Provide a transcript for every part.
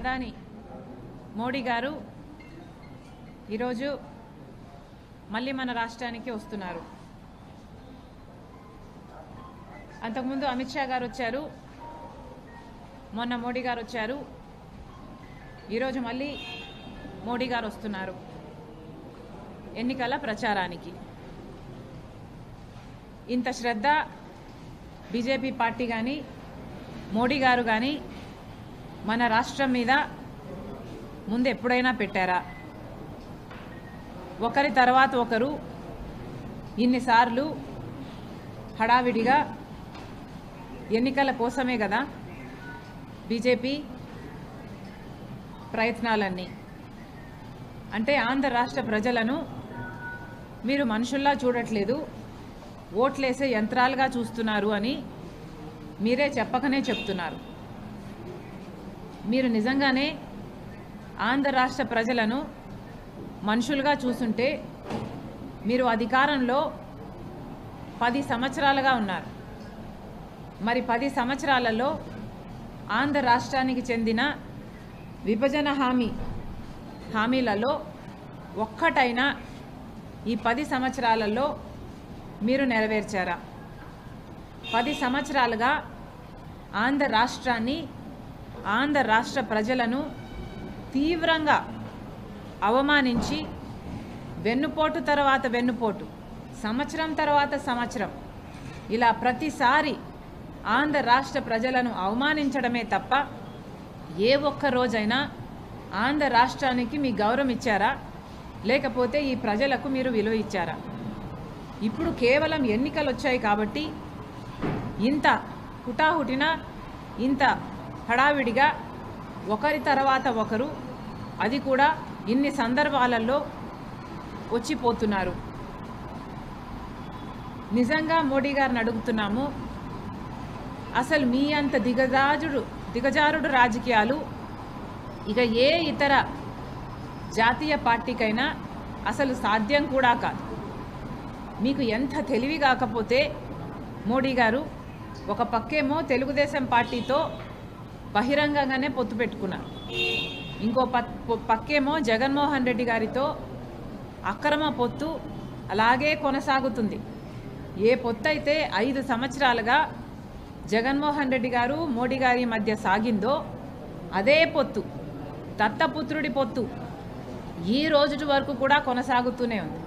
ప్రధాని మోడీ గారు ఈరోజు మళ్ళీ మన రాష్ట్రానికి వస్తున్నారు. అంతకుముందు అమిత్ షా గారు వచ్చారు, మొన్న మోడీ గారు వచ్చారు, ఈరోజు మళ్ళీ మోడీ గారు వస్తున్నారు ఎన్నికల ప్రచారానికి. ఇంత శ్రద్ధ బీజేపీ పార్టీ కానీ మోడీ గారు కానీ మన రాష్ట్రం మీద ముందు ఎప్పుడైనా పెట్టారా? ఒకరి తర్వాత ఒకరు ఇన్నిసార్లు హడావిడిగా ఎన్నికల కోసమే కదా బీజేపీ ప్రయత్నాలన్నీ. అంటే ఆంధ్ర రాష్ట్ర ప్రజలను మీరు మనుషుల్లా చూడట్లేదు, ఓట్లేసే యంత్రాలుగా చూస్తున్నారు అని మీరే చెప్పకనే చెప్తున్నారు. మీరు నిజంగానే ఆంధ్ర రాష్ట్ర ప్రజలను మనుషులుగా చూస్తుంటే మీరు అధికారంలో 10 సంవత్సరాలుగా ఉన్నారు. మరి 10 సంవత్సరాలలో ఆంధ్ర రాష్ట్రానికి చెందిన విభజన హామీలలో ఒక్కటైనా ఈ 10 సంవత్సరాలలో మీరు నెరవేర్చారా? 10 సంవత్సరాలుగా ఆంధ్ర రాష్ట్రాన్ని, ఆంధ్ర రాష్ట్ర ప్రజలను తీవ్రంగా అవమానించి వెన్నుపోటు తర్వాత వెన్నుపోటు, సంవత్సరం తర్వాత సంవత్సరం ఇలా ప్రతిసారి ఆంధ్ర రాష్ట్ర ప్రజలను అవమానించడమే తప్ప ఏ ఒక్క రోజైనా ఆంధ్ర రాష్ట్రానికి మీ గౌరవం ఇచ్చారా? లేకపోతే ఈ ప్రజలకు మీరు విలువ ఇచ్చారా? ఇప్పుడు కేవలం ఎన్నికలు వచ్చాయి కాబట్టి ఇంత హుటాహుటిన, ఇంత హడావిడిగా ఒకరి తర్వాత ఒకరు, అది కూడా ఇన్ని సందర్భాలలో వచ్చిపోతున్నారు. నిజంగా మోడీ గారిని అడుగుతున్నాము, అసలు మీ అంత దిగజారుడు రాజకీయాలు ఇక ఏ ఇతర జాతీయ పార్టీకైనా అసలు సాధ్యం కూడా కాదు. మీకు ఎంత తెలివి కాకపోతే మోడీ గారు ఒక పక్కేమో తెలుగుదేశం పార్టీతో బహిరంగంగానే పొత్తు పెట్టుకున్నారు, ఇంకో పక్కేమో జగన్మోహన్ రెడ్డి గారితో అక్రమ పొత్తు అలాగే కొనసాగుతుంది. ఏ పొత్తు అయితే 5 సంవత్సరాలుగా జగన్మోహన్ రెడ్డి గారు మోడీ గారి మధ్య సాగిందో అదే పొత్తు, దత్తపుత్రుడి పొత్తు ఈ రోజు వరకు కూడా కొనసాగుతూనే ఉంది.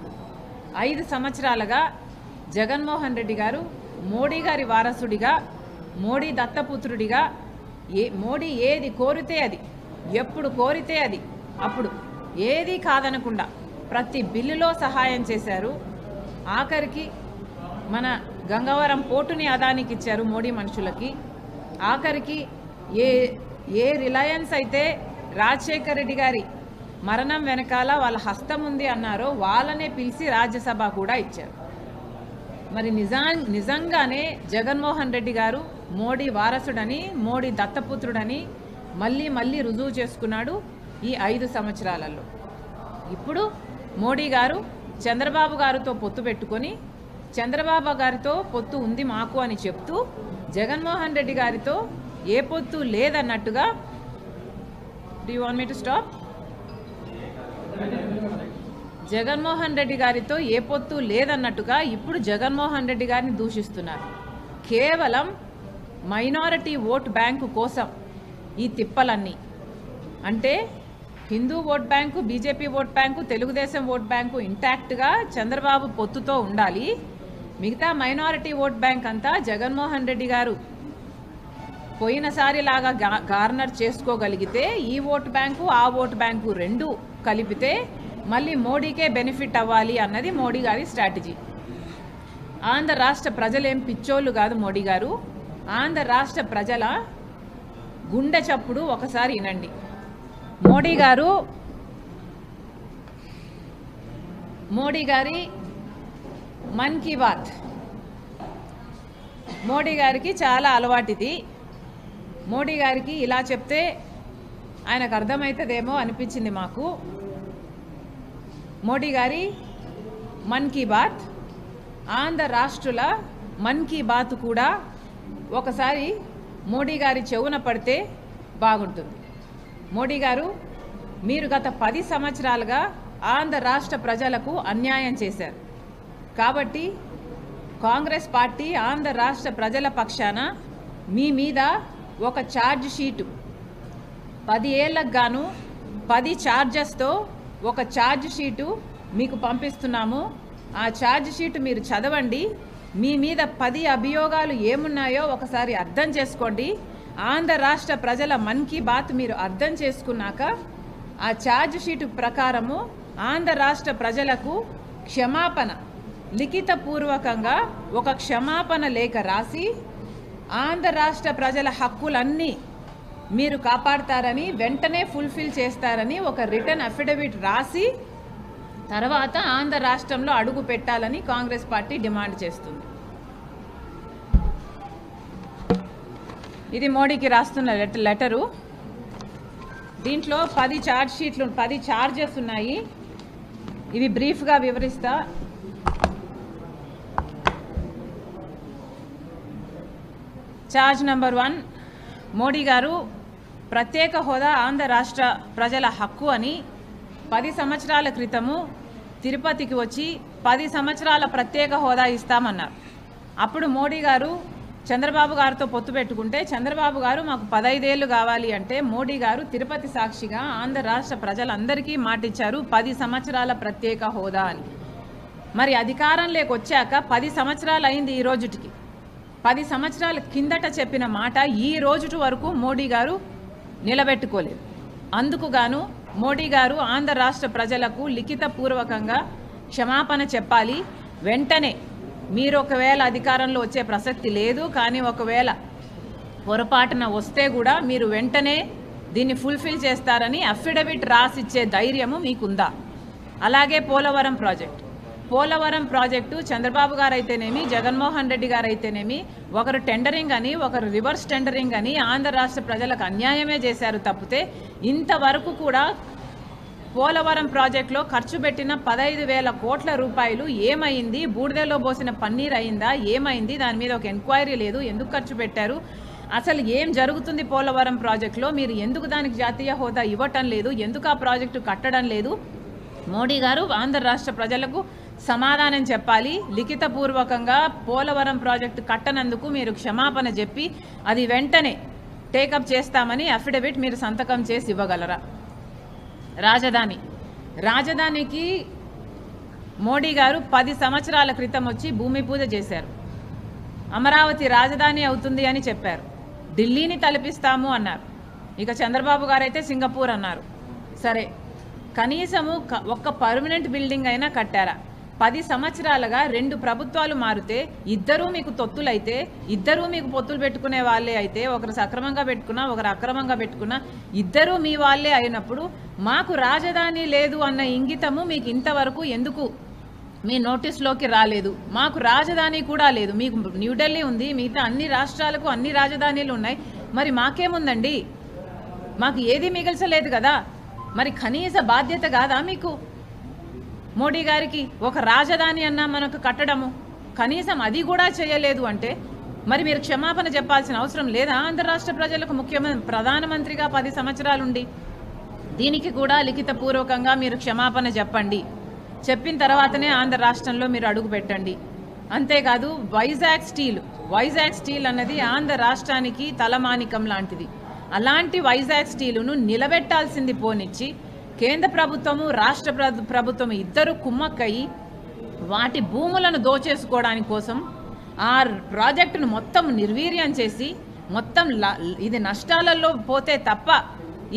5 సంవత్సరాలుగా జగన్మోహన్ రెడ్డి గారు మోడీ గారి వారసుడిగా, మోడీ దత్తపుత్రుడిగా, మోడీ ఏది కోరితే అది, ఎప్పుడు కోరితే అది అప్పుడు ఏది కాదనకుండా ప్రతి బిల్లులో సహాయం చేశారు. ఆఖరికి మన గంగవరం పోర్టుని అదానికి ఇచ్చారు మోడీ మనుషులకి. ఆఖరికి ఏ రిలయన్స్ అయితే రాజశేఖర్ రెడ్డి గారి మరణం వెనకాల వాళ్ళ హస్తం ఉంది అన్నారో వాళ్ళనే పిలిచి రాజ్యసభ కూడా ఇచ్చారు. మరి నిజంగానే జగన్మోహన్ రెడ్డి గారు మోడీ వారసుడని, మోడీ దత్తపుత్రుడని మళ్ళీ మళ్ళీ రుజువు చేసుకున్నాడు ఈ 5 సంవత్సరాలలో. ఇప్పుడు మోడీ గారు చంద్రబాబు గారితో పొత్తు పెట్టుకొని, చంద్రబాబు గారితో పొత్తు ఉంది మాకు అని చెప్తూ, జగన్మోహన్ రెడ్డి గారితో ఏ పొత్తు లేదన్నట్టుగా. Do you want me to stop? Jaganmohan Reddy గారితో ఏ పొత్తు లేదన్నట్టుగా ఇప్పుడు జగన్మోహన్ రెడ్డి గారిని దూషిస్తున్నారు. కేవలం మైనారిటీ ఓట్ బ్యాంకు కోసం ఈ తిప్పలన్నీ. అంటే Hindu vote bank, BJP vote bank, Telugudesam vote bank ఇంటాక్ట్గా చంద్రబాబు పొత్తుతో ఉండాలి, మిగతా మైనారిటీ ఓట్ బ్యాంక్ అంతా జగన్మోహన్ రెడ్డి గారు పోయినసారిలాగా గార్నర్ చేసుకోగలిగితే ఈ ఓట్ బ్యాంకు ఆ ఓట్ బ్యాంకు రెండు కలిపితే మళ్ళీ మోడీకే బెనిఫిట్ అవ్వాలి అన్నది మోడీ గారి స్ట్రాటజీ. ఆంధ్ర రాష్ట్ర ప్రజలేం పిచ్చోళ్ళు కాదు మోడీ గారు. ఆంధ్ర రాష్ట్ర ప్రజల గుండె చప్పుడు ఒకసారి వినండి. మోడీ గారి మన్ కీ బాత్ మోడీ గారికి చాలా అలవాటిది. మోడీ గారికి ఇలా చెప్తే ఆయనకు అర్థమవుతుందేమో అనిపించింది మాకు. మోడీ గారి మన్ కీ బాత్, ఆంధ్ర రాష్ట్రుల మన్ కీ బాత్ కూడా ఒకసారి మోడీ గారి చెవున పడితే బాగుంటుంది. మోడీ గారు, మీరు గత 10 సంవత్సరాలుగా ఆంధ్ర రాష్ట్ర ప్రజలకు అన్యాయం చేశారు. కాబట్టి కాంగ్రెస్ పార్టీ ఆంధ్ర రాష్ట్ర ప్రజల పక్షాన మీ మీద ఒక ఛార్జ్ షీటు 10 ఏళ్లకు గాను 10 ఛార్జెస్తో ఒక ఛార్జ్ షీటు మీకు పంపిస్తున్నాము. ఆ ఛార్జ్ షీటు మీరు చదవండి. మీ మీద 10 అభియోగాలు ఏమున్నాయో ఒకసారి అర్థం చేసుకోండి. ఆంధ్ర రాష్ట్ర ప్రజల మన్ కీ బాత్ మీరు అర్థం చేసుకున్నాక ఆ ఛార్జ్ షీటు ప్రకారము ఆంధ్ర రాష్ట్ర ప్రజలకు క్షమాపణ లిఖితపూర్వకంగా ఒక క్షమాపణ లేఖ రాసి ఆంధ్ర రాష్ట్ర ప్రజల హక్కులన్నీ మీరు కాపాడతారని, వెంటనే ఫుల్ఫిల్ చేస్తారని ఒక రిటర్న్ అఫిడవిట్ రాసి తర్వాత ఆంధ్ర రాష్ట్రంలో అడుగు పెట్టాలని కాంగ్రెస్ పార్టీ డిమాండ్ చేస్తుంది. ఇది మోడీకి రాస్తున్న లెటరు. దీంట్లో 10 ఛార్జ్ షీట్లు 10 ఛార్జెస్ ఉన్నాయి. ఇవి బ్రీఫ్గా వివరిస్తా. ఛార్జ్ నెంబర్ 1, మోడీ గారు ప్రత్యేక హోదా ఆంధ్ర రాష్ట్ర ప్రజల హక్కు అని 10 సంవత్సరాల క్రితము తిరుపతికి వచ్చి 10 సంవత్సరాల ప్రత్యేక హోదా ఇస్తామన్నారు. అప్పుడు మోడీ గారు చంద్రబాబు గారితో పొత్తు పెట్టుకుంటే చంద్రబాబు గారు మాకు 15 ఏళ్ళు కావాలి అంటే మోడీ గారు తిరుపతి సాక్షిగా ఆంధ్ర రాష్ట్ర ప్రజలందరికీ మాటిచ్చారు 10 సంవత్సరాల ప్రత్యేక హోదా అని. మరి అధికారంలోకి వచ్చాక 10 సంవత్సరాలు అయింది ఈ రోజుటికి. 10 సంవత్సరాల కిందట చెప్పిన మాట ఈ రోజుటి వరకు మోడీ గారు నిలబెట్టుకోలేదు. అందుకు గాను మోడీ గారు ఆంధ్ర రాష్ట్ర ప్రజలకు లిఖితపూర్వకంగా క్షమాపణ చెప్పాలి. వెంటనే మీరు ఒకవేళ అధికారంలో వచ్చే ప్రసక్తి లేదు, కానీ ఒకవేళ పొరపాటున వస్తే కూడా మీరు వెంటనే దీన్ని ఫుల్ఫిల్ చేస్తారని అఫిడవిట్ రాసిచ్చే ధైర్యము మీకుందా? అలాగే పోలవరం ప్రాజెక్టు చంద్రబాబు గారు అయితేనేమి, జగన్మోహన్ రెడ్డి గారు అయితేనేమి ఒకరు టెండరింగ్ అని ఒకరు రివర్స్ టెండరింగ్ అని ఆంధ్ర రాష్ట్ర ప్రజలకు అన్యాయమే చేశారు తప్పితే ఇంతవరకు కూడా పోలవరం ప్రాజెక్టులో ఖర్చు పెట్టిన 15,000 కోట్ల రూపాయలు ఏమైంది? బూడిదలో పోసిన పన్నీర్ అయిందా? ఏమైంది? దాని మీద ఒక ఎంక్వైరీ లేదు. ఎందుకు ఖర్చు పెట్టారు? అసలు ఏం జరుగుతుంది పోలవరం ప్రాజెక్టులో? మీరు ఎందుకు దానికి జాతీయ హోదా ఇవ్వటం లేదు? ఎందుకు ఆ ప్రాజెక్టు కట్టడం లేదు? మోడీ గారు ఆంధ్ర రాష్ట్ర ప్రజలకు సమాధానం చెప్పాలి. లిఖితపూర్వకంగా పోలవరం ప్రాజెక్టు కట్టనందుకు మీరు క్షమాపణ చెప్పి అది వెంటనే టేకప్ చేస్తామని అఫిడవిట్ మీరు సంతకం చేసి ఇవ్వగలరా? రాజధానికి మోడీ గారు 10 సంవత్సరాల క్రితం వచ్చి భూమి పూజ చేశారు. అమరావతి రాజధాని అవుతుంది అని చెప్పారు. ఢిల్లీని తలపిస్తాము అన్నారు. ఇక చంద్రబాబు గారు అయితే సింగపూర్ అన్నారు. సరే, కనీసము ఒక్క పర్మనెంట్ బిల్డింగ్ అయినా కట్టారా? 10 సంవత్సరాలుగా 2 ప్రభుత్వాలు మారితే ఇద్దరూ మీకు తొత్తులైతే, ఇద్దరూ మీకు పొత్తులు పెట్టుకునే వాళ్ళే అయితే, ఒకరు సక్రమంగా పెట్టుకున్నా ఒకరు అక్రమంగా పెట్టుకున్నా ఇద్దరూ మీ వాళ్ళే అయినప్పుడు మాకు రాజధాని లేదు అన్న ఇంగితము మీకు ఇంతవరకు ఎందుకు మీ నోటీస్లోకి రాలేదు? మాకు రాజధాని కూడా లేదు. మీకు న్యూఢిల్లీ ఉంది, మిగతా అన్ని రాష్ట్రాలకు అన్ని రాజధానీలు ఉన్నాయి. మరి మాకేముందండి? మాకు ఏది మిగల్చలేదు కదా. మరి కనీస బాధ్యత కాదా మీకు? మోడీ గారికి ఒక రాజధాని అన్నా మనకు కట్టడము, కనీసం అది కూడా చేయలేదు అంటే మరి మీరు క్షమాపణ చెప్పాల్సిన అవసరం లేదా? ఆంధ్ర రాష్ట్ర ప్రజలకు ప్రధానమంత్రిగా 10 సంవత్సరాలుండి దీనికి కూడా లిఖితపూర్వకంగా మీరు క్షమాపణ చెప్పండి. చెప్పిన తర్వాతనే ఆంధ్ర రాష్ట్రంలో మీరు అడుగు పెట్టండి. అంతేకాదు వైజాగ్ స్టీల్ అన్నది ఆంధ్ర రాష్ట్రానికి తలమానికం లాంటిది. అలాంటి వైజాగ్ స్టీలును నిలబెట్టాల్సింది పోనిచ్చి కేంద్ర ప్రభుత్వము రాష్ట్ర ప్రభుత్వము ఇద్దరు కుమ్మక్కయి వాటి భూములను దోచేసుకోవడానికి కోసం ఆ ప్రాజెక్టును మొత్తం నిర్వీర్యం చేసి మొత్తం ఇది నష్టాలలో పోతే తప్ప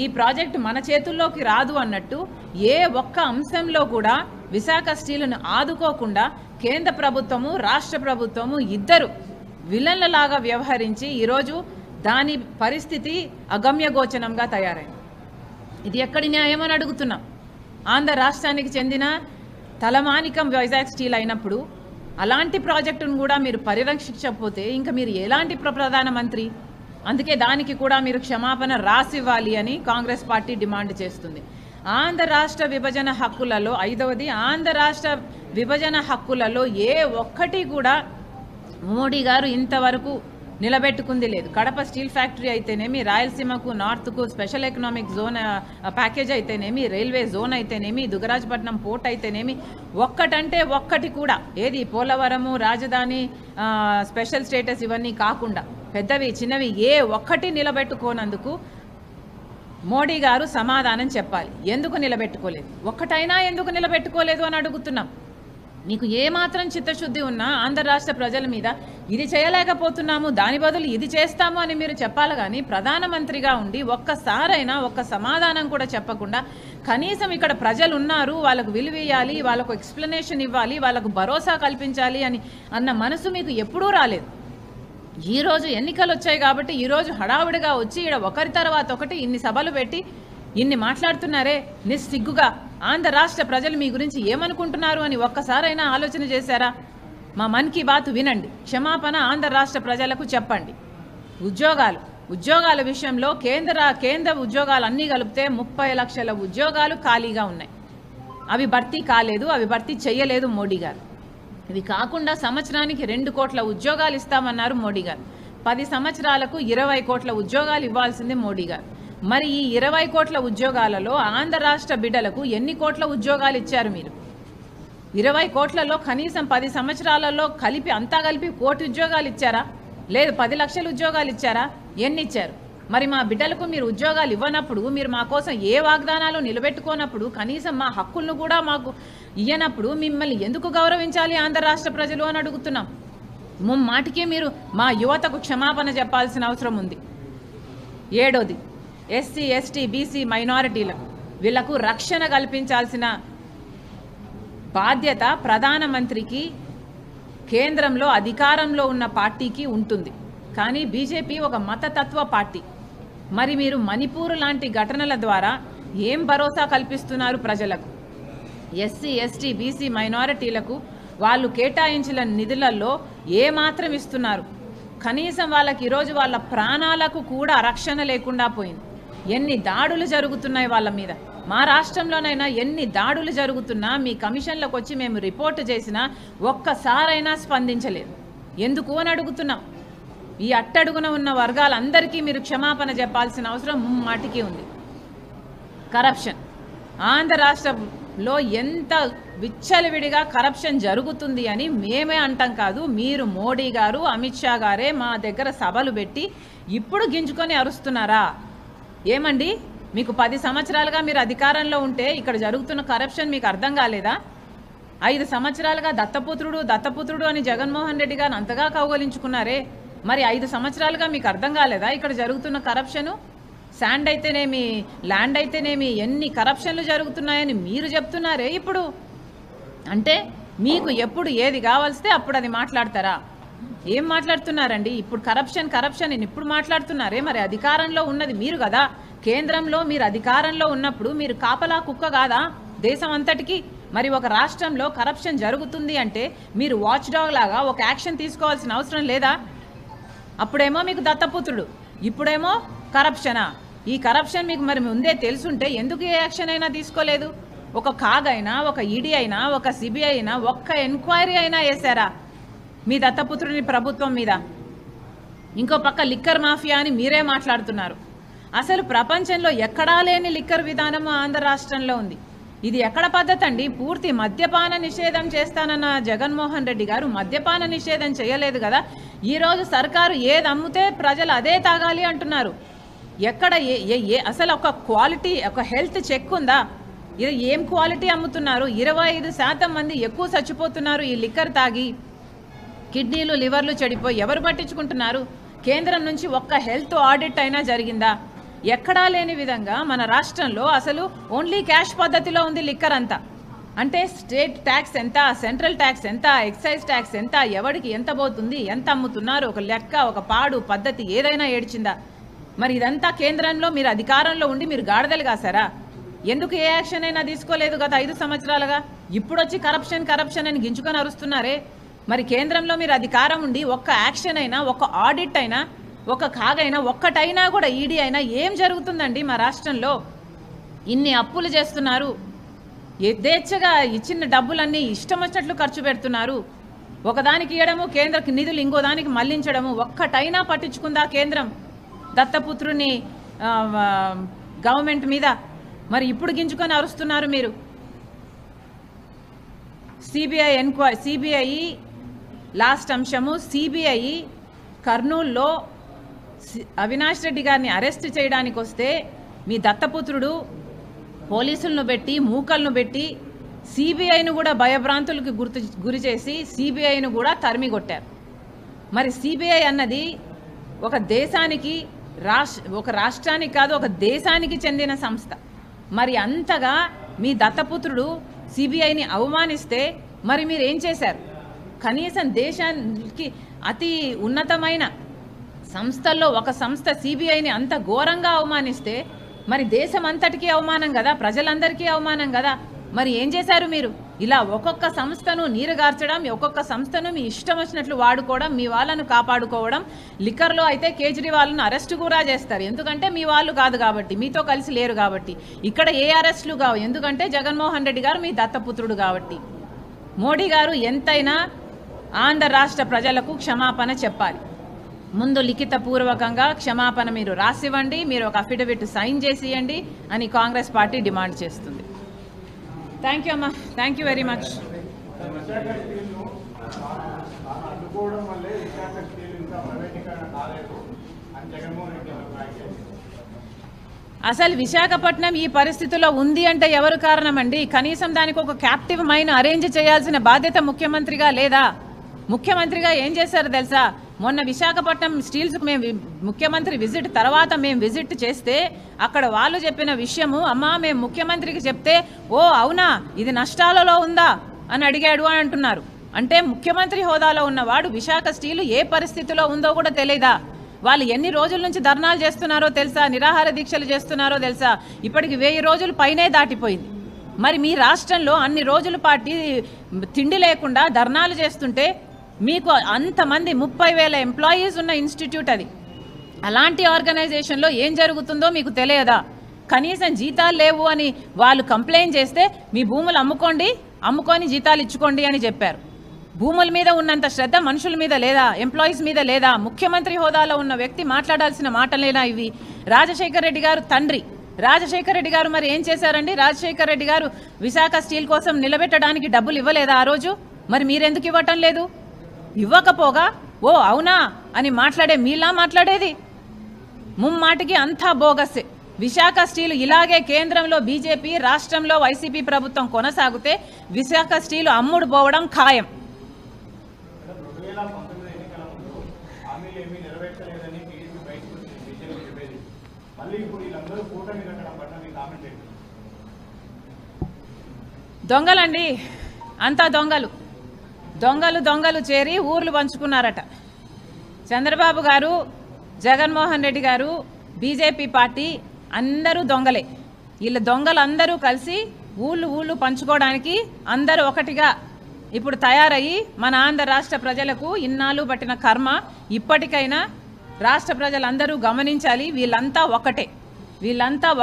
ఈ ప్రాజెక్టు మన చేతుల్లోకి రాదు అన్నట్టు ఏ ఒక్క అంశంలో కూడా విశాఖ స్టీలును ఆదుకోకుండా కేంద్ర ప్రభుత్వము రాష్ట్ర ప్రభుత్వము ఇద్దరు విలన్లలాగా వ్యవహరించి ఈరోజు దాని పరిస్థితి అగమ్యగోచరంగా తయారైంది. ఇది ఎక్కడి న్యాయం అని అడుగుతున్నాం. ఆంధ్ర రాష్ట్రానికి చెందిన తలమానికం వైజాగ్ స్టీల్ అయినప్పుడు అలాంటి ప్రాజెక్టును కూడా మీరు పరిరక్షించకపోతే ఇంకా మీరు ఎలాంటి ప్రధానమంత్రి? అందుకే దానికి కూడా మీరు క్షమాపణ రాసివ్వాలి అని కాంగ్రెస్ పార్టీ డిమాండ్ చేస్తుంది. ఆంధ్ర రాష్ట్ర విభజన హక్కులలో 5వది, ఆంధ్ర రాష్ట్ర విభజన హక్కులలో ఏ ఒక్కటి కూడా మోడీ గారు ఇంతవరకు నిలబెట్టుకుంది లేదు. కడప స్టీల్ ఫ్యాక్టరీ అయితేనేమి, రాయలసీమకు నార్త్కు స్పెషల్ ఎకనామిక్ జోన్ ప్యాకేజ్ అయితేనేమి, రైల్వే జోన్ అయితేనేమి, దుగరాజపట్నం పోర్ట్ అయితేనేమి, ఒక్కటంటే ఒక్కటి కూడా ఏది పోలవరము, రాజధాని, స్పెషల్ స్టేటస్ ఇవన్నీ కాకుండా పెద్దవి చిన్నవి ఏ ఒక్కటి నిలబెట్టుకోనందుకు మోడీ గారు సమాధానం చెప్పాలి. ఎందుకు నిలబెట్టుకోలేదు, ఒక్కటైనా ఎందుకు నిలబెట్టుకోలేదు అని అడుగుతున్నాం. మీకు ఏమాత్రం చిత్తశుద్ధి ఉన్నా ఆంధ్ర రాష్ట్ర ప్రజల మీద ఇది చేయలేకపోతున్నాము, దాని బదులు ఇది చేస్తాము అని మీరు చెప్పాలి. కానీ ప్రధానమంత్రిగా ఉండి ఒక్కసారైనా ఒక్క సమాధానం కూడా చెప్పకుండా కనీసం ఇక్కడ ప్రజలు ఉన్నారు, వాళ్ళకు విలువ ఇవ్వాలి, వాళ్ళకు ఎక్స్ప్లెనేషన్ ఇవ్వాలి, వాళ్ళకు భరోసా కల్పించాలి అన్న మనసు మీకు ఎప్పుడూ రాలేదు. ఈరోజు ఎన్నికలు వచ్చాయి కాబట్టి ఈరోజు హడావుడిగా వచ్చి ఇక్కడ ఒకరి తర్వాత ఒకటి ఇన్ని సభలు పెట్టి ఇన్ని మాట్లాడుతున్నారే, నిస్సిగ్గుగా ఆంధ్ర రాష్ట్ర ప్రజలు మీ గురించి ఏమనుకుంటున్నారు అని ఒక్కసారైనా ఆలోచన చేశారా? మా మన్ కీ బాత్ వినండి, క్షమాపణ ఆంధ్ర రాష్ట్ర ప్రజలకు చెప్పండి. ఉద్యోగాల విషయంలో కేంద్ర ఉద్యోగాలు అన్నీ కలిపితే 30 లక్షల ఉద్యోగాలు ఖాళీగా ఉన్నాయి. అవి భర్తీ కాలేదు, అవి భర్తీ చేయలేదు మోడీ గారు. ఇవి కాకుండా సంవత్సరానికి 2 కోట్ల ఉద్యోగాలు ఇస్తామన్నారు మోడీ గారు. 10 సంవత్సరాలకు 20 కోట్ల ఉద్యోగాలు ఇవ్వాల్సిందే మోడీ గారు. మరి ఈ 20 కోట్ల ఉద్యోగాలలో ఆంధ్ర రాష్ట్ర బిడ్డలకు ఎన్ని కోట్ల ఉద్యోగాలు ఇచ్చారు మీరు? 20 కోట్లలో కనీసం 10 సంవత్సరాలలో అంతా కలిపి 1 కోటి ఉద్యోగాలు ఇచ్చారా? లేదు 10 లక్షల ఉద్యోగాలు ఇచ్చారా? ఎన్ని ఇచ్చారు? మరి మా బిడ్డలకు మీరు ఉద్యోగాలు ఇవ్వనప్పుడు, మీరు మా కోసం ఏ వాగ్దానాలు నిలబెట్టుకోనప్పుడు, కనీసం మా హక్కులను కూడా మాకు ఇయ్యనప్పుడు మిమ్మల్ని ఎందుకు గౌరవించాలి ఆంధ్ర రాష్ట్ర ప్రజలు అని అడుగుతున్నాం. మాటికి మీరు మా యువతకు క్షమాపణ చెప్పాల్సిన అవసరం ఉంది. 7ది ఎస్సీ, ఎస్టీ, బీసీ మైనారిటీలకు వీళ్లకు రక్షణ కల్పించాల్సిన బాధ్యత ప్రధానమంత్రికి, కేంద్రంలో అధికారంలో ఉన్న పార్టీకి ఉంటుంది. కానీ బీజేపీ ఒక మతతత్వ పార్టీ. మరి మీరు మణిపూర్ లాంటి ఘటనల ద్వారా ఏం భరోసా కల్పిస్తున్నారు ప్రజలకు? ఎస్సీ, ఎస్టీ, బీసీ మైనారిటీలకు వాళ్ళు కేటాయించిన నిధులలో ఏమాత్రం ఇస్తున్నారు? కనీసం వాళ్ళకి ఈరోజు వాళ్ళ ప్రాణాలకు కూడా రక్షణ లేకుండా పోయింది. ఎన్ని దాడులు జరుగుతున్నాయి వాళ్ళ మీద. మా రాష్ట్రంలోనైనా ఎన్ని దాడులు జరుగుతున్నా మీ కమిషన్లకు వచ్చి మేము రిపోర్టు చేసినా ఒక్కసారైనా స్పందించలేదు. ఎందుకు అని అడుగుతున్నాం. ఈ అట్టడుగున ఉన్న వర్గాలందరికీ మీరు క్షమాపణ చెప్పాల్సిన అవసరం మాటికి ఉంది. కరప్షన్ ఆంధ్ర రాష్ట్రంలో ఎంత విచ్చలవిడిగా కరప్షన్ జరుగుతుంది అని మేమే అంటాం కాదు, మీరు మోడీ గారు, అమిత్ షా గారే మా దగ్గర సభలు పెట్టి ఇప్పుడు గింజుకొని అరుస్తున్నారా? ఏమండి, మీకు 10 సంవత్సరాలుగా మీరు అధికారంలో ఉంటే ఇక్కడ జరుగుతున్న కరప్షన్ మీకు అర్థం కాలేదా? 5 సంవత్సరాలుగా దత్తపుత్రుడు అని జగన్మోహన్ రెడ్డి గారు అంతగా కౌగలించుకున్నారే, మరి 5 సంవత్సరాలుగా మీకు అర్థం కాలేదా ఇక్కడ జరుగుతున్న కరప్షను? శాండ్ అయితేనేమి, ల్యాండ్ అయితేనేమి ఎన్ని కరప్షన్లు జరుగుతున్నాయని మీరు చెప్తున్నారే ఇప్పుడు. అంటే మీకు ఎప్పుడు ఏది కావాల్స్తే అప్పుడు అది మాట్లాడతారా? ఏం మాట్లాడుతున్నారండి? ఇప్పుడు కరప్షన్ అని ఇప్పుడు మాట్లాడుతున్నారే. మరి అధికారంలో ఉన్నది మీరు కదా, కేంద్రంలో మీరు అధికారంలో ఉన్నప్పుడు మీరు కాపలా కుక్క కాదా దేశం అంతటికి? మరి ఒక రాష్ట్రంలో కరప్షన్ జరుగుతుంది అంటే మీరు వాచ్ డాగ్ లాగా ఒక యాక్షన్ తీసుకోవాల్సిన అవసరం లేదా? అప్పుడేమో మీకు దత్తపుత్రుడు, ఇప్పుడేమో కరప్షనా? ఈ కరప్షన్ మీకు మరి ముందే తెలుసుంటే ఎందుకు ఏ యాక్షన్ అయినా తీసుకోలేదు? ఒక కాగ్ అయినా, ఒక ఈడీ అయినా, ఒక సిబిఐ అయినా ఒక్క ఎంక్వైరీ అయినా వేశారా మీ దత్తపుత్రుని ప్రభుత్వం మీద? ఇంకో పక్క లిక్కర్ మాఫియా అని మీరే మాట్లాడుతున్నారు. అసలు ప్రపంచంలో ఎక్కడా లేని లిక్కర్ విధానం ఆంధ్ర రాష్ట్రంలో ఉంది. ఇది ఎక్కడ పద్ధతి అండి? పూర్తి మద్యపాన నిషేధం చేస్తానన్న జగన్మోహన్ రెడ్డి గారు మద్యపాన నిషేధం చేయలేదు కదా. ఈరోజు సర్కారు ఏది అమ్ముతే ప్రజలు అదే తాగాలి అంటున్నారు. ఎక్కడ అసలు ఒక క్వాలిటీ, ఒక హెల్త్ చెక్ ఉందా? ఇది ఏం క్వాలిటీ అమ్ముతున్నారు? 25% మంది ఎక్కువ చచ్చిపోతున్నారు ఈ లిక్కర్ తాగి. కిడ్నీలు, లివర్లు చెడిపోయి ఎవరు పట్టించుకుంటున్నారు? కేంద్రం నుంచి ఒక్క హెల్త్ ఆడిట్ అయినా జరిగిందా? ఎక్కడా లేని విధంగా మన రాష్ట్రంలో అసలు ఓన్లీ క్యాష్ పద్ధతిలో ఉంది లిక్కర్ అంతా. అంటే స్టేట్ ట్యాక్స్ ఎంత, సెంట్రల్ ట్యాక్స్ ఎంత, ఎక్సైజ్ ట్యాక్స్ ఎంత, ఎవరికి ఎంత పోతుంది, ఎంత అమ్ముతున్నారు, ఒక లెక్క, ఒక పాడు పద్ధతి ఏదైనా ఏడ్చిందా? మరి ఇదంతా కేంద్రంలో మీరు అధికారంలో ఉండి మీరు గాడిదలు కాసారా? ఎందుకు ఏ యాక్షన్ అయినా తీసుకోలేదు గత 5 సంవత్సరాలుగా? ఇప్పుడు వచ్చి కరప్షన్ అని గింజుకొని అరుస్తున్నారే. మరి కేంద్రంలో మీరు అధికారం ఉండి ఒక్క యాక్షన్ అయినా, ఒక్క ఆడిట్ అయినా, ఒక కాగైనా, ఒక్కటైనా కూడా ఈడీ అయినా ఏం జరుగుతుందండి మా రాష్ట్రంలో? ఇన్ని అప్పులు చేస్తున్నారు, యథేచ్ఛగా ఇచ్చిన డబ్బులన్నీ ఇష్టం వచ్చినట్లు ఖర్చు పెడుతున్నారు. ఒకదానికి ఇవ్వడము, కేంద్ర నిధులు ఇంకో దానికి మళ్లించడము. ఒక్కటైనా పట్టించుకుందా కేంద్రం దత్తపుత్రుని గవర్నమెంట్ మీద? మరి ఇప్పుడు గింజుకొని అరుస్తున్నారు మీరు. సిబిఐ లాస్ట్ అంశము, సిబిఐ కర్నూలులో అవినాష్ రెడ్డి గారిని అరెస్ట్ చేయడానికి వస్తే మీ దత్తపుత్రుడు పోలీసులను పెట్టి మూకలను పెట్టి సిబిఐను కూడా భయభ్రాంతులకు గురి చేసి సిబిఐను కూడా తరిమి కొట్టారు. మరి సిబిఐ అన్నది ఒక దేశానికి ఒక రాష్ట్రానికి కాదు, ఒక దేశానికి చెందిన సంస్థ. మరి అంతగా మీ దత్తపుత్రుడు సిబిఐని అవమానిస్తే మరి మీరు ఏం చేశారు? కనీసం దేశానికి అతి ఉన్నతమైన సంస్థల్లో ఒక సంస్థ సిబిఐని అంత ఘోరంగా అవమానిస్తే మరి దేశం అంతటికీ అవమానం కదా, ప్రజలందరికీ అవమానం కదా. మరి ఏం చేశారు మీరు? ఇలా ఒక్కొక్క సంస్థను నీరుగార్చడం, ఒక్కొక్క సంస్థను మీ ఇష్టం వచ్చినట్లు వాడుకోవడం, మీ వాళ్ళను కాపాడుకోవడం. లిక్కర్లో అయితే కేజ్రీవాల్ను అరెస్టు కూడా చేస్తారు, ఎందుకంటే మీ వాళ్ళు కాదు కాబట్టి, మీతో కలిసి లేరు కాబట్టి. ఇక్కడ ఏ అరెస్టులు కావు, ఎందుకంటే జగన్మోహన్ రెడ్డి గారు మీ దత్తపుత్రుడు కాబట్టి. మోడీ గారు ఎంతైనా ఆంధ్ర రాష్ట్ర ప్రజలకు క్షమాపణ చెప్పాలి. ముందు లిఖితపూర్వకంగా క్షమాపణ మీరు రాసివ్వండి, మీరు ఒక అఫిడవిట్ సైన్ చేసి ఇవ్వండి అని కాంగ్రెస్ పార్టీ డిమాండ్ చేస్తుంది. థ్యాంక్ యూ అమ్మా, థ్యాంక్ యూ వెరీ మచ్. అసలు విశాఖపట్నం ఈ పరిస్థితిలో ఉంది అంటే ఎవరు కారణమండి? కనీసం దానికి ఒక క్యాప్టివ్ మైన్ అరేంజ్ చేయాల్సిన బాధ్యత ముఖ్యమంత్రిగా లేదా? ముఖ్యమంత్రిగా ఏం చేశారు తెలుసా? మొన్న విశాఖపట్నం స్టీల్స్కు మేము ముఖ్యమంత్రి విజిట్ తర్వాత మేము విజిట్ చేస్తే అక్కడ వాళ్ళు చెప్పిన విషయము, అమ్మా మేము ముఖ్యమంత్రికి చెప్తే ఓ అవునా ఇది నష్టాలలో ఉందా అని అడిగాడు అని అంటున్నారు. అంటే ముఖ్యమంత్రి హోదాలో ఉన్నవాడు విశాఖ స్టీలు ఏ పరిస్థితిలో ఉందో కూడా తెలియదా? వాళ్ళు ఎన్ని రోజుల నుంచి ధర్నాలు చేస్తున్నారో తెలుసా, నిరాహార దీక్షలు చేస్తున్నారో తెలుసా? ఇప్పటికి 1000 రోజులు పైనే దాటిపోయింది. మరి మీ రాష్ట్రంలో అన్ని రోజుల పాటు తిండి లేకుండా ధర్నాలు చేస్తుంటే మీకు అంతమంది 30,000 ఎంప్లాయీస్ ఉన్న ఇన్స్టిట్యూట్ అది. అలాంటి ఆర్గనైజేషన్లో ఏం జరుగుతుందో మీకు తెలియదా? కనీసం జీతాలు లేవు అని వాళ్ళు కంప్లైంట్ చేస్తే మీ భూములు అమ్ముకొని జీతాలు ఇచ్చుకోండి అని చెప్పారు. భూముల మీద ఉన్నంత శ్రద్ధ మనుషుల మీద లేదా? ఎంప్లాయీస్ మీద లేదా? ముఖ్యమంత్రి హోదాలో ఉన్న వ్యక్తి మాట్లాడాల్సిన మాటలేనా ఇవి? రాజశేఖర్ రెడ్డి గారు తండ్రి రాజశేఖర్ రెడ్డి గారు మరి ఏం చేశారండి? రాజశేఖర్ రెడ్డి గారు విశాఖ స్టీల్ కోసం నిలబెట్టడానికి డబ్బులు ఇవ్వలేదా ఆ రోజు? మరి మీరెందుకు ఇవ్వటం లేదు? ఇవ్వకపోగా ఓ అవునా అని మాట్లాడే మీలా మాట్లాడేది ముమ్మాటికి అంతా బోగస్సే. విశాఖ స్టీలు ఇలాగే కేంద్రంలో బీజేపీ, రాష్ట్రంలో వైసీపీ ప్రభుత్వం కొనసాగితే విశాఖ స్టీలు అమ్ముడు పోవడం ఖాయం. దొంగలండి, అంతా దొంగలు చేరి ఊర్లు పంచుకున్నారట. చంద్రబాబు గారు, జగన్మోహన్ రెడ్డి గారు, బీజేపీ పార్టీ అందరూ దొంగలే. వీళ్ళ దొంగలందరూ కలిసి ఊళ్ళు పంచుకోవడానికి అందరూ ఒకటిగా ఇప్పుడు తయారయ్యి మన ఆంధ్ర రాష్ట్ర ప్రజలకు ఇన్నాళ్ళు పట్టిన కర్మ ఇప్పటికైనా రాష్ట్ర ప్రజలందరూ గమనించాలి. వీళ్ళంతా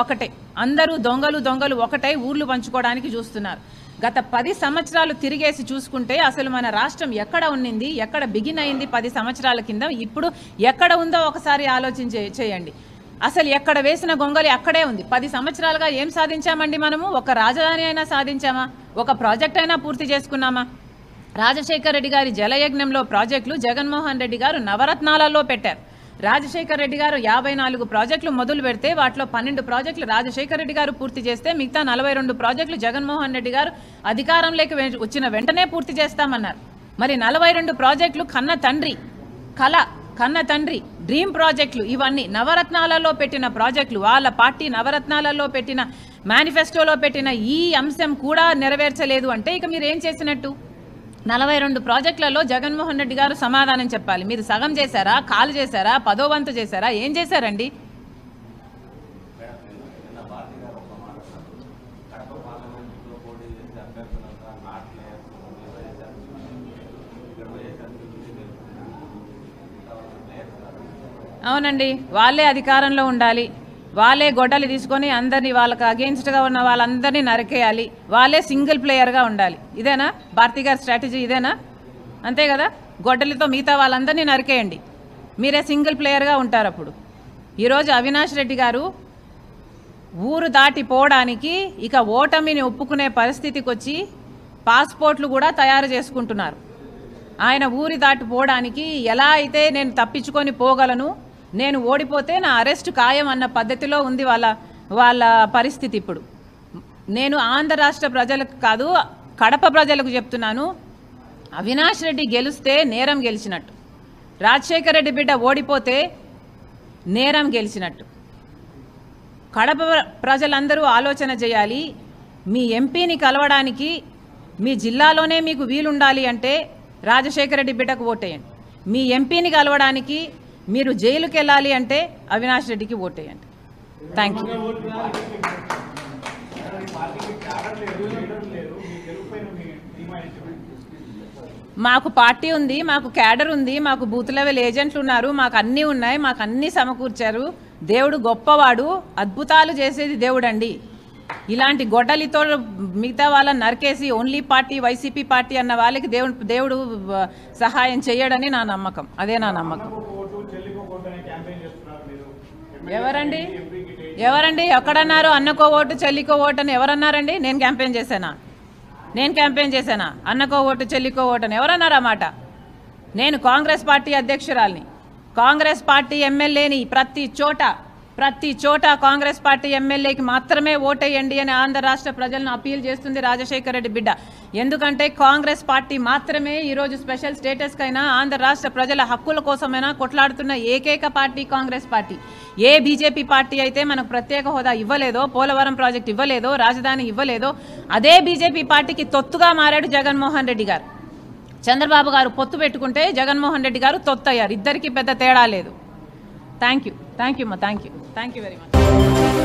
ఒకటే, అందరూ దొంగలు ఒకటై ఊర్లు పంచుకోవడానికి చూస్తున్నారు. గత 10 సంవత్సరాలు తిరిగేసి చూసుకుంటే అసలు మన రాష్ట్రం ఎక్కడ ఉన్నింది, ఎక్కడ బిగిన్ అయింది 10 సంవత్సరాల కింద, ఇప్పుడు ఎక్కడ ఉందో ఒకసారి ఆలోచన చేయండి. అసలు ఎక్కడ వేసిన గొంగలి అక్కడే ఉంది. 10 సంవత్సరాలుగా ఏం సాధించామండి మనము? ఒక రాజధాని అయినా సాధించామా? ఒక ప్రాజెక్ట్ అయినా పూర్తి చేసుకున్నామా? రాజశేఖర్ రెడ్డి గారి జలయజ్ఞంలో ప్రాజెక్టులు జగన్మోహన్ రెడ్డి గారు నవరత్నాలలో పెట్టారు. రాజశేఖర్ రెడ్డి గారు 54 ప్రాజెక్టులు మొదలు పెడితే వాటిలో 12 ప్రాజెక్టులు రాజశేఖర్ రెడ్డి గారు పూర్తి చేస్తే మిగతా 42 ప్రాజెక్టులు జగన్మోహన్ రెడ్డి గారు అధికారంలోకి వచ్చిన వెంటనే పూర్తి చేస్తామన్నారు. మరి 42 ప్రాజెక్టులు కన్న తండ్రి డ్రీమ్ ప్రాజెక్టులు, ఇవన్నీ నవరత్నాలలో పెట్టిన ప్రాజెక్టులు. వాళ్ళ పార్టీ నవరత్నాలలో పెట్టిన మేనిఫెస్టోలో పెట్టిన ఈ అంశం కూడా నెరవేర్చలేదు అంటే ఇక మీరు ఏం చేసినట్టు? 42 ప్రాజెక్టులలో జగన్మోహన్ రెడ్డి గారు సమాధానం చెప్పాలి. మీరు సగం చేశారా, కాలు చేశారా, 10వ వంతు చేశారా, ఏం చేశారండి? అవునండి, వాళ్ళే అధికారంలో ఉండాలి, వాళ్ళే గొడ్డలు తీసుకొని అందరినీ వాళ్ళకి అగెయిన్స్ట్గా ఉన్న వాళ్ళందరినీ నరికేయాలి, వాళ్ళే సింగిల్ ప్లేయర్గా ఉండాలి. ఇదేనా భారతి గారి స్ట్రాటజీ? ఇదేనా? అంతే కదా, గొడ్డలితో మిగతా వాళ్ళందరినీ నరికేయండి, మీరే సింగిల్ ప్లేయర్గా ఉంటారు. అప్పుడు ఈరోజు అవినాష్ రెడ్డి గారు ఊరు దాటిపోవడానికి ఇక ఓటమిని ఒప్పుకునే పరిస్థితికి వచ్చి పాస్పోర్ట్లు కూడా తయారు చేసుకుంటున్నారు. ఆయన ఊరి దాటిపోవడానికి ఎలా అయితే నేను తప్పించుకొని పోగలను, నేను ఓడిపోతే నా అరెస్ట్ ఖాయం అన్న పద్ధతిలో ఉంది వాళ్ళ పరిస్థితి. ఇప్పుడు నేను ఆంధ్ర రాష్ట్ర ప్రజలకు కాదు, కడప ప్రజలకు చెప్తున్నాను, అవినాష్ రెడ్డి గెలిస్తే నేరం గెలిచినట్టు, రాజశేఖర రెడ్డి బిడ్డ ఓడిపోతే నేరం గెలిచినట్టు. కడప ప్రజలందరూ ఆలోచన చేయాలి. మీ ఎంపీని కలవడానికి మీ జిల్లాలోనే మీకు వీలుండాలి అంటే రాజశేఖర రెడ్డి బిడ్డకు ఓటేయండి. మీ ఎంపీని కలవడానికి మీరు జైలుకి వెళ్ళాలి అంటే అవినాష్ రెడ్డికి ఓటేయండి. Thank you. మాకు పార్టీ ఉంది, మాకు క్యాడర్ ఉంది, మాకు బూత్ లెవెల్ ఏజెంట్లు ఉన్నారు, మాకు అన్నీ ఉన్నాయి, మాకు అన్నీ సమకూర్చారు. దేవుడు గొప్పవాడు, అద్భుతాలు చేసేది దేవుడు అండి. ఇలాంటి గొడ్డలితో మిగతా వాళ్ళని నరికేసి ఓన్లీ పార్టీ వైసీపీ పార్టీ అన్న వాళ్ళకి దేవుడు సహాయం చేయడని నా నమ్మకం. అదే నా నమ్మకం. ఎవరండి ఎక్కడన్నారు అన్నకో ఓటు చెల్లికో ఓటు అని ఎవరన్నారండి? నేను క్యాంపెయిన్ చేశానా? అన్నకో ఓటు చెల్లికో ఓటు అని ఎవరన్నారు? ఆ మాట నేను కాంగ్రెస్ పార్టీ అధ్యక్షురాలిని, కాంగ్రెస్ పార్టీ ఎమ్మెల్యేని. ప్రతి చోట కాంగ్రెస్ పార్టీ ఎమ్మెల్యేకి మాత్రమే ఓటేయండి అని ఆంధ్ర రాష్ట్ర ప్రజలను అపీల్ చేస్తుంది రాజశేఖర రెడ్డి బిడ్డ. ఎందుకంటే కాంగ్రెస్ పార్టీ మాత్రమే ఈరోజు స్పెషల్ స్టేటస్కైనా ఆంధ్ర రాష్ట్ర ప్రజల హక్కుల కోసమైనా కొట్లాడుతున్న ఏకైక పార్టీ కాంగ్రెస్ పార్టీ. ఏ బీజేపీ పార్టీ అయితే మనకు ప్రత్యేక హోదా ఇవ్వలేదో, పోలవరం ప్రాజెక్ట్ ఇవ్వలేదో, రాజధాని ఇవ్వలేదో, అదే బీజేపీ పార్టీకి తొత్తుగా మారాడు జగన్మోహన్ రెడ్డి గారు. చంద్రబాబు గారు పొత్తు పెట్టుకుంటే జగన్మోహన్ రెడ్డి గారు తొత్తయ్యారు. ఇద్దరికి పెద్ద తేడా లేదు. థ్యాంక్ యూ అమ్మా, థ్యాంక్ యూ వెరీ మచ్.